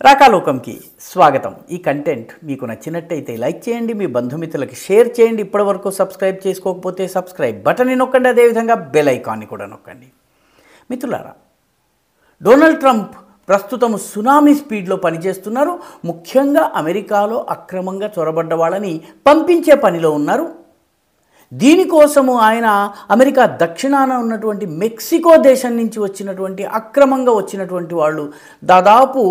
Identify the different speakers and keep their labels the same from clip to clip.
Speaker 1: రాకాలోకంకి స్వాగతం. ఈ కంటెంట్ మీకు నచ్చినట్టయితే లైక్ చేయండి, మీ బంధుమిత్రులకి షేర్ చేయండి. ఇప్పటివరకు సబ్స్క్రైబ్ చేసుకోకపోతే సబ్స్క్రైబ్ బటన్ని నొక్కండి, అదేవిధంగా బెల్ ఐకాన్ని కూడా నొక్కండి. మిత్రులారా, డొనాల్డ్ ట్రంప్ ప్రస్తుతం సునామీ స్పీడ్లో పనిచేస్తున్నారు. ముఖ్యంగా అమెరికాలో అక్రమంగా చొరబడ్డ వాళ్ళని పంపించే పనిలో ఉన్నారు. దీనికోసము ఆయన అమెరికా దక్షిణాన ఉన్నటువంటి మెక్సికో దేశం నుంచి వచ్చినటువంటి అక్రమంగా వచ్చినటువంటి వాళ్ళు దాదాపు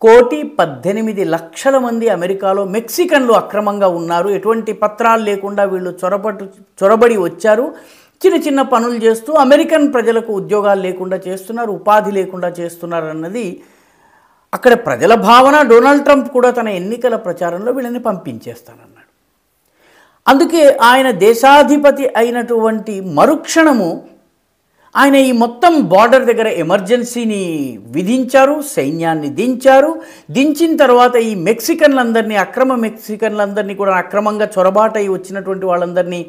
Speaker 1: 1,18,00,000 మంది అమెరికాలో మెక్సికన్లు అక్రమంగా ఉన్నారు. ఎటువంటి పత్రాలు లేకుండా వీళ్ళు చొరబడి వచ్చారు. చిన్న చిన్న పనులు చేస్తూ అమెరికన్ ప్రజలకు ఉద్యోగాలు లేకుండా చేస్తున్నారు, ఉపాధి లేకుండా చేస్తున్నారు అన్నది అక్కడ ప్రజల భావన. డొనాల్డ్ ట్రంప్ కూడా తన ఎన్నికల ప్రచారంలో వీళ్ళని పంపించేస్తానన్నాడు. అందుకే ఆయన దేశాధిపతి అయినటువంటి మరుక్షణము ఆయన ఈ మొత్తం బార్డర్ దగ్గర ఎమర్జెన్సీని విధించారు, సైన్యాన్ని దించిన తర్వాత ఈ మెక్సికన్లందరినీ, అక్రమ మెక్సికన్లందరినీ కూడా అక్రమంగా చొరబాటై వచ్చినటువంటి వాళ్ళందరినీ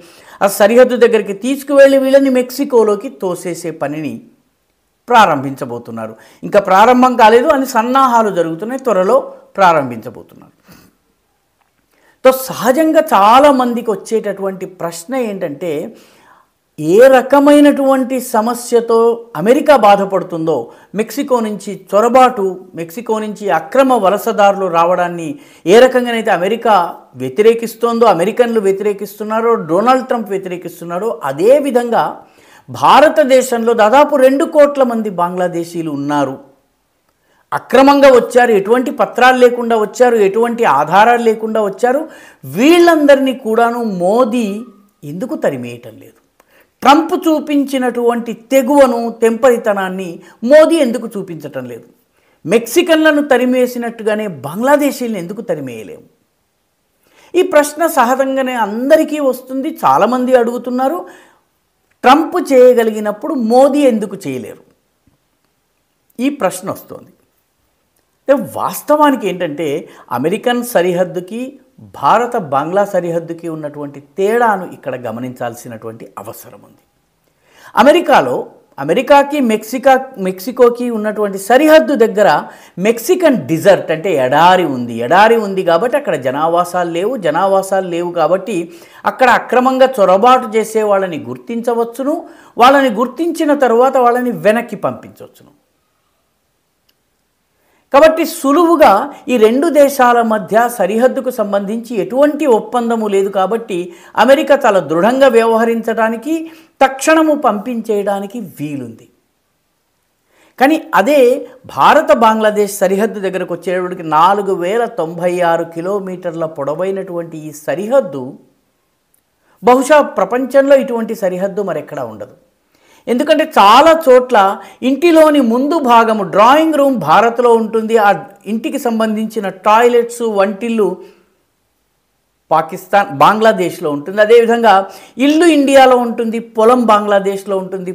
Speaker 1: ఆ సరిహద్దు దగ్గరికి తీసుకువెళ్ళి వీళ్ళని మెక్సికోలోకి తోసేసే పనిని ప్రారంభించబోతున్నారు. ఇంకా ప్రారంభం కాలేదు అని సన్నాహాలు జరుగుతున్నాయి, త్వరలో ప్రారంభించబోతున్నారు. సహజంగా చాలామందికి వచ్చేటటువంటి ప్రశ్న ఏంటంటే, ఏ రకమైనటువంటి సమస్యతో అమెరికా బాధపడుతుందో, మెక్సికో నుంచి చొరబాటు, మెక్సికో నుంచి అక్రమ వలసదారులు రావడాన్ని ఏ రకంగానైతే అమెరికా వ్యతిరేకిస్తోందో, అమెరికన్లు వ్యతిరేకిస్తున్నారో, డొనాల్డ్ ట్రంప్ వ్యతిరేకిస్తున్నారో, అదేవిధంగా భారతదేశంలో దాదాపు 2 కోట్ల మంది బంగ్లాదేశీలు ఉన్నారు. అక్రమంగా వచ్చారు, ఎటువంటి పత్రాలు లేకుండా వచ్చారు, ఎటువంటి ఆధారాలు లేకుండా వచ్చారు. వీళ్ళందరినీ కూడాను మోదీ ఎందుకు తరిమేయటం లేదు? ట్రంప్ చూపించినటువంటి తెగువను, తెంపరితనాన్ని మోదీ ఎందుకు చూపించటం లేదు? మెక్సికన్లను తరిమేసినట్టుగానే బంగ్లాదేశీలను ఎందుకు తరిమేయలేము? ఈ ప్రశ్న సహజంగానే అందరికీ వస్తుంది, చాలామంది అడుగుతున్నారు. ట్రంప్ చేయగలిగినప్పుడు మోదీ ఎందుకు చేయలేరు? ఈ ప్రశ్న వస్తుంది. వాస్తవానికి ఏంటంటే, అమెరికన్ సరిహద్దుకి భారత బంగ్లా సరిహద్దుకి ఉన్నటువంటి తేడాను ఇక్కడ గమనించాల్సినటువంటి అవసరం ఉంది. అమెరికాకి మెక్సికోకి ఉన్నటువంటి సరిహద్దు దగ్గర మెక్సికన్ డిజర్ట్ అంటే ఎడారి ఉంది కాబట్టి అక్కడ జనావాసాలు లేవు కాబట్టి అక్కడ అక్రమంగా చొరబాటు చేసే వాళ్ళని గుర్తించవచ్చును. వాళ్ళని గుర్తించిన తర్వాత వాళ్ళని వెనక్కి పంపించవచ్చును. కాబట్టి సులువుగా ఈ 2 దేశాల మధ్య సరిహద్దుకు సంబంధించి ఎటువంటి ఒప్పందము లేదు కాబట్టి అమెరికా చాలా దృఢంగా వ్యవహరించడానికి, తక్షణము పంపించేయడానికి వీలుంది. కానీ అదే భారత బంగ్లాదేశ్ సరిహద్దు దగ్గరకు వచ్చేటప్పటికి 4,096 కిలోమీటర్ల పొడవైనటువంటి ఈ సరిహద్దు బహుశా ప్రపంచంలో ఇటువంటి సరిహద్దు మరెక్కడా ఉండదు. ఎందుకంటే చాలా చోట్ల ఇంటిలోని ముందు భాగము, డ్రాయింగ్ రూమ్ భారత్లో ఉంటుంది. ఆ ఇంటికి సంబంధించిన టాయిలెట్స్, వంటిల్లు బంగ్లాదేశ్లో ఉంటుంది. అదేవిధంగా ఇల్లు ఇండియాలో ఉంటుంది, పొలం బంగ్లాదేశ్లో ఉంటుంది,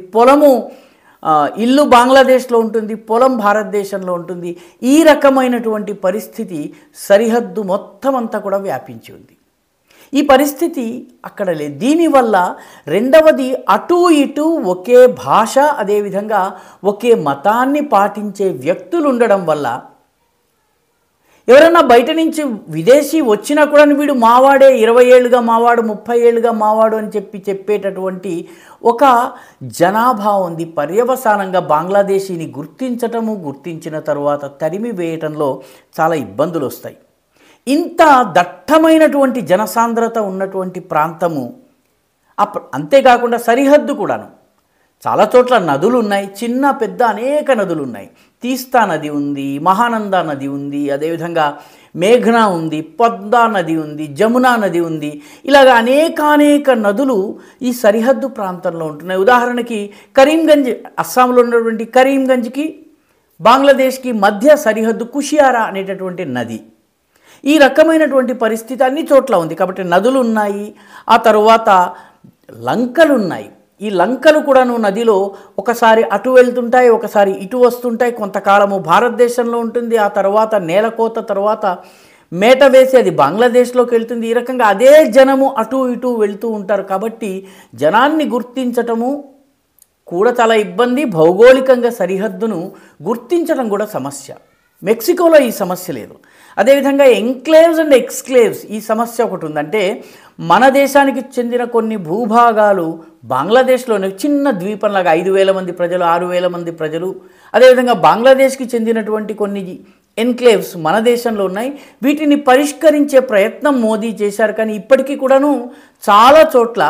Speaker 1: ఇల్లు బంగ్లాదేశ్లో ఉంటుంది, పొలం భారతదేశంలో ఉంటుంది. ఈ రకమైనటువంటి పరిస్థితి సరిహద్దు మొత్తం అంతా కూడా వ్యాపించి ఉంది. ఈ పరిస్థితి అక్కడ లేదు. దీనివల్ల రెండవది, అటు ఇటు ఒకే భాష, అదేవిధంగా ఒకే మతాన్ని పాటించే వ్యక్తులు ఉండడం వల్ల ఎవరైనా బయట నుంచి విదేశీ వచ్చినా కూడా వీడు మావాడే, 20 ఏళ్ళుగా మావాడు, 30 ఏళ్ళుగా మావాడు అని చెప్పేటటువంటి ఒక జనాభా ఉంది. పర్యవసానంగా బంగ్లాదేశీని గుర్తించిన తర్వాత తరిమి వేయటంలో చాలా ఇబ్బందులు వస్తాయి. ఇంత దట్టమైనటువంటి జనసాంద్రత ఉన్నటువంటి ప్రాంతము, అంతేకాకుండా సరిహద్దు కూడాను చాలా చోట్ల నదులు ఉన్నాయి, చిన్న పెద్ద అనేక నదులు ఉన్నాయి. తీస్తా నది ఉంది, మహానందా నది ఉంది, అదేవిధంగా మేఘనా ఉంది, పద్మా నది ఉంది, జమునా నది ఉంది. ఇలాగ అనేక నదులు ఈ సరిహద్దు ప్రాంతంలో ఉంటున్నాయి. ఉదాహరణకి కరీంగంజ్, అస్సాంలో ఉన్నటువంటి కరీంగంజ్కి బంగ్లాదేశ్కి మధ్య సరిహద్దు కుషియారా అనేటటువంటి నది. ఈ రకమైనటువంటి పరిస్థితి అన్ని చోట్ల ఉంది కాబట్టి నదులు ఉన్నాయి. ఆ తరువాత లంకలు ఉన్నాయి. ఈ లంకలు కూడాను నదిలో ఒకసారి అటు వెళ్తుంటాయి, ఒకసారి ఇటు వస్తుంటాయి. కొంతకాలము భారతదేశంలో ఉంటుంది, ఆ తర్వాత నేలకోత తర్వాత మేట వేసి అది బంగ్లాదేశ్లోకి వెళ్తుంది. ఈ రకంగా అదే జనము అటు ఇటు వెళ్తూ ఉంటారు. కాబట్టి జనాన్ని గుర్తించటము కూడా చాలా ఇబ్బంది. భౌగోళికంగా సరిహద్దును గుర్తించడం కూడా సమస్య. మెక్సికోలో ఈ సమస్య లేదు. అదేవిధంగా ఎంక్లేవ్స్ అండ్ ఎక్స్క్లేవ్స్ ఈ సమస్య ఒకటి ఉందంటే మన దేశానికి చెందిన కొన్ని భూభాగాలు బంగ్లాదేశ్లోనే చిన్న ద్వీపంలాగా 5,000 మంది ప్రజలు 6,000 మంది ప్రజలు, అదేవిధంగా బంగ్లాదేశ్కి చెందినటువంటి కొన్ని ఎన్క్లేవ్స్ మన దేశంలో ఉన్నాయి. వీటిని పరిష్కరించే ప్రయత్నం మోదీ చేశారు. కానీ ఇప్పటికీ కూడాను చాలా చోట్ల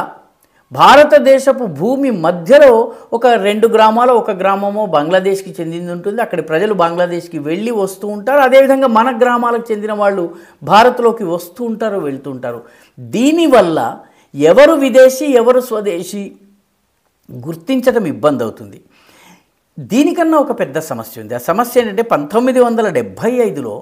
Speaker 1: భారతదేశపు భూమి మధ్యలో ఒక 2 గ్రామాలు, ఒక గ్రామమో బంగ్లాదేశ్కి చెందింది ఉంటుంది. అక్కడి ప్రజలు బంగ్లాదేశ్కి వెళ్ళి వస్తూ ఉంటారు. అదేవిధంగా మన గ్రామాలకు చెందిన వాళ్ళు భారత్లోకి వస్తూ ఉంటారు, వెళ్తూ ఉంటారు. దీనివల్ల ఎవరు విదేశీ ఎవరు స్వదేశీ గుర్తించడం ఇబ్బంది అవుతుంది. దీనికన్నా ఒక పెద్ద సమస్య ఉంది. ఆ సమస్య ఏంటంటే 1975లో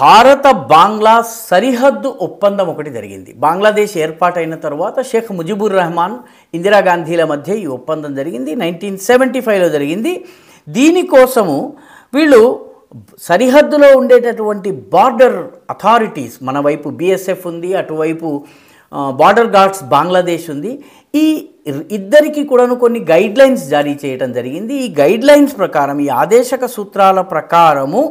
Speaker 1: భారత బంగ్లా సరిహద్దు ఒప్పందం ఒకటి జరిగింది. బంగ్లాదేశ్ ఏర్పాటైన తర్వాత షేక్ ముజిబుర్ రెహమాన్, ఇందిరాగాంధీల మధ్య ఈ ఒప్పందం జరిగింది. 1975లో జరిగింది. దీనికోసము వీళ్ళు సరిహద్దులో ఉండేటటువంటి బార్డర్ అథారిటీస్, మన వైపు బిఎస్ఎఫ్ ఉంది, అటువైపు బార్డర్ గార్డ్స్ బంగ్లాదేశ్ ఉంది. ఈ ఇద్దరికి కూడాను కొన్ని గైడ్లైన్స్ జారీ చేయడం జరిగింది. ఈ గైడ్లైన్స్ ప్రకారం, ఈ ఆదేశక సూత్రాల ప్రకారము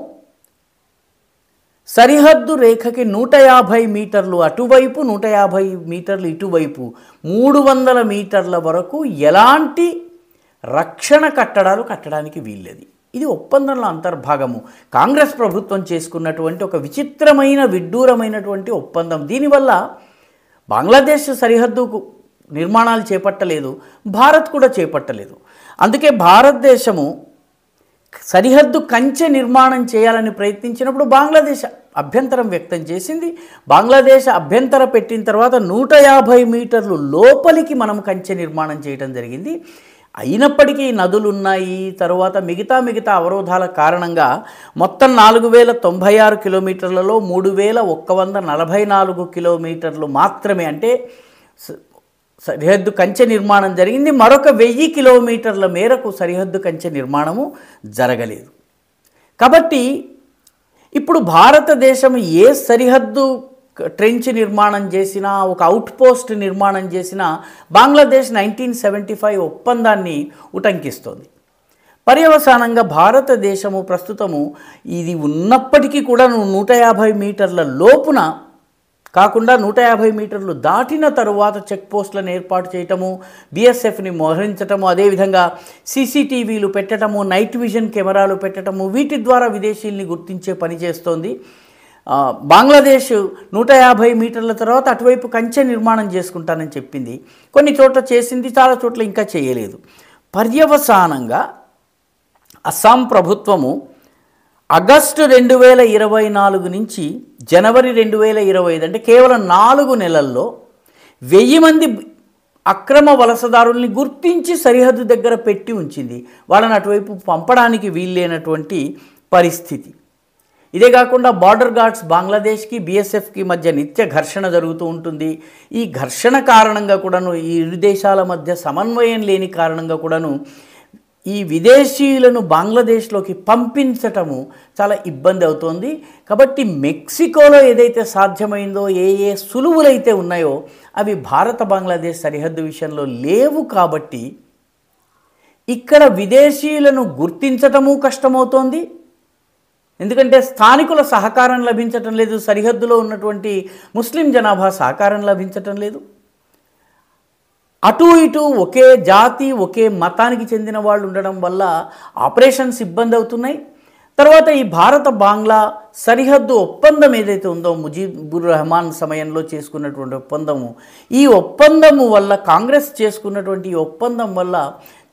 Speaker 1: సరిహద్దు రేఖకి 150 మీటర్లు అటువైపు, 150 మీటర్లు ఇటువైపు, 300 మీటర్ల వరకు ఎలాంటి రక్షణ కట్టడాలు కట్టడానికి వీల్లేదు. ఇది ఒప్పందంలో అంతర్భాగము. కాంగ్రెస్ ప్రభుత్వం చేసుకున్నటువంటి ఒక విచిత్రమైన విడ్డూరమైనటువంటి ఒప్పందం. దీనివల్ల బంగ్లాదేశ్ సరిహద్దుకు నిర్మాణాలు చేపట్టలేదు, భారత్ కూడా చేపట్టలేదు. అందుకే భారతదేశము సరిహద్దు కంచె నిర్మాణం చేయాలని ప్రయత్నించినప్పుడు బంగ్లాదేశ్ అభ్యంతరం వ్యక్తం చేసింది. బంగ్లాదేశ్ అభ్యంతర పెట్టిన తర్వాత 150 మీటర్లు లోపలికి మనం కంచె నిర్మాణం చేయడం జరిగింది. అయినప్పటికీ నదులు ఉన్నాయి, తర్వాత మిగతా అవరోధాల కారణంగా మొత్తం 4096 కిలోమీటర్లలో 3144 కిలోమీటర్లు మాత్రమే, అంటే సరిహద్దు కంచె నిర్మాణం జరిగింది. మరొక 1000 కిలోమీటర్ల మేరకు సరిహద్దు కంచె నిర్మాణము జరగలేదు. కాబట్టి ఇప్పుడు భారతదేశం ఏ సరిహద్దు ట్రెంచ్ నిర్మాణం చేసినా, ఒక అవుట్ పోస్ట్ నిర్మాణం చేసినా బంగ్లాదేశ్ 1975 ఒప్పందాన్ని ఉటంకిస్తోంది. పర్యవసానంగా భారతదేశము ప్రస్తుతము ఇది ఉన్నప్పటికీ కూడా 150 మీటర్ల లోపున కాకుండా 150 మీటర్లు దాటిన తరువాత చెక్ పోస్టులను ఏర్పాటు చేయటము, బిఎస్ఎఫ్ని మోహరించటము, అదేవిధంగా సీసీటీవీలు పెట్టడము, నైట్ విజన్ కెమెరాలు పెట్టడము, వీటి ద్వారా విదేశీయుల్ని గుర్తించే పని చేస్తోంది. బంగ్లాదేశ్ 150 మీటర్ల తర్వాత అటువైపు కంచె నిర్మాణం చేసుకుంటానని చెప్పింది. కొన్ని చోట్ల చేసింది, చాలా చోట్ల ఇంకా చేయలేదు. పర్యవసానంగా అస్సాం ప్రభుత్వము ఆగస్టు 2024 నుంచి జనవరి 2025, అంటే కేవలం 4 నెలల్లో 1000 మంది అక్రమ వలసదారుల్ని గుర్తించి సరిహద్దు దగ్గర పెట్టి ఉంచింది. వాళ్ళని అటువైపు పంపడానికి వీల్లేనటువంటి పరిస్థితి. ఇదే కాకుండా బార్డర్ గార్డ్స్ బంగ్లాదేశ్కి బిఎస్ఎఫ్కి మధ్య నిత్య ఘర్షణ జరుగుతూ ఉంటుంది. ఈ ఘర్షణ కారణంగా కూడాను, ఈ ఇరు దేశాల మధ్య సమన్వయం లేని కారణంగా కూడాను ఈ విదేశీయులను బంగ్లాదేశ్లోకి పంపించటము చాలా ఇబ్బంది అవుతోంది. కాబట్టి మెక్సికోలో ఏదైతే సాధ్యమైందో, ఏ సులువులైతే ఉన్నాయో అవి భారత బంగ్లాదేశ్ సరిహద్దు విషయంలో లేవు. కాబట్టి ఇక్కడ విదేశీయులను గుర్తించటము కష్టమవుతోంది. ఎందుకంటే స్థానికుల సహకారం లభించటం లేదు, సరిహద్దులో ఉన్నటువంటి ముస్లిం జనాభా సహకారం లభించటం లేదు. అటు ఇటు ఒకే జాతి, ఒకే మతానికి చెందిన వాళ్ళు ఉండడం వల్ల ఆపరేషన్స్ ఇబ్బంది అవుతున్నాయి. తర్వాత ఈ భారత బంగ్లా సరిహద్దు ఒప్పందం ఏదైతే ఉందో, ముజిబుర్ రెహమాన్ సమయంలో చేసుకున్నటువంటి ఒప్పందము, ఈ ఒప్పందము వల్ల, కాంగ్రెస్ చేసుకున్నటువంటి ఈ ఒప్పందం వల్ల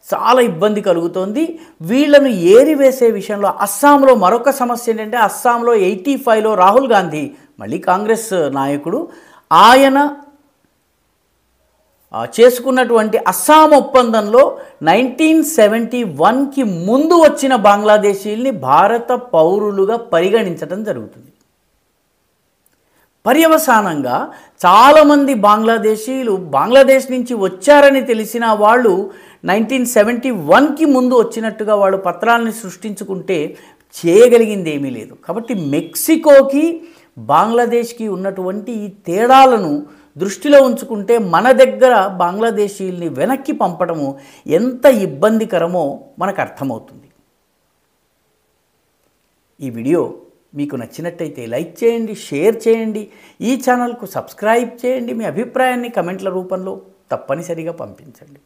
Speaker 1: చాలా ఇబ్బంది కలుగుతోంది. వీళ్లను ఏరివేసే విషయంలో అస్సాంలో మరొక సమస్య ఏంటంటే, అస్సాంలో 85లో రాహుల్ గాంధీ, మళ్ళీ కాంగ్రెస్ నాయకుడు, ఆయన చేసుకున్నటువంటి అస్సాం ఒప్పందంలో 1971కి ముందు వచ్చిన బంగ్లాదేశీల్ని భారత పౌరులుగా పరిగణించడం జరుగుతుంది. పర్యవసానంగా చాలామంది బంగ్లాదేశీయులు బంగ్లాదేశ్ నుంచి వచ్చారని తెలిసిన వాళ్ళు 1971కి ముందు వచ్చినట్టుగా వాళ్ళు పత్రాలని సృష్టించుకుంటే చేయగలిగింది ఏమీ లేదు. కాబట్టి మెక్సికోకి బంగ్లాదేశ్కి ఉన్నటువంటి ఈ తేడాలను దృష్టిలో ఉంచుకుంటే మన దగ్గర బంగ్లాదేశీయుల్ని వెనక్కి పంపడము ఎంత ఇబ్బందికరమో మనకు అర్థమవుతుంది. ఈ వీడియో మీకు నచ్చినట్టయితే లైక్ చేయండి, షేర్ చేయండి, ఈ ఛానల్కు సబ్స్క్రైబ్ చేయండి, మీ అభిప్రాయాన్ని కమెంట్ల రూపంలో తప్పనిసరిగా పంపించండి.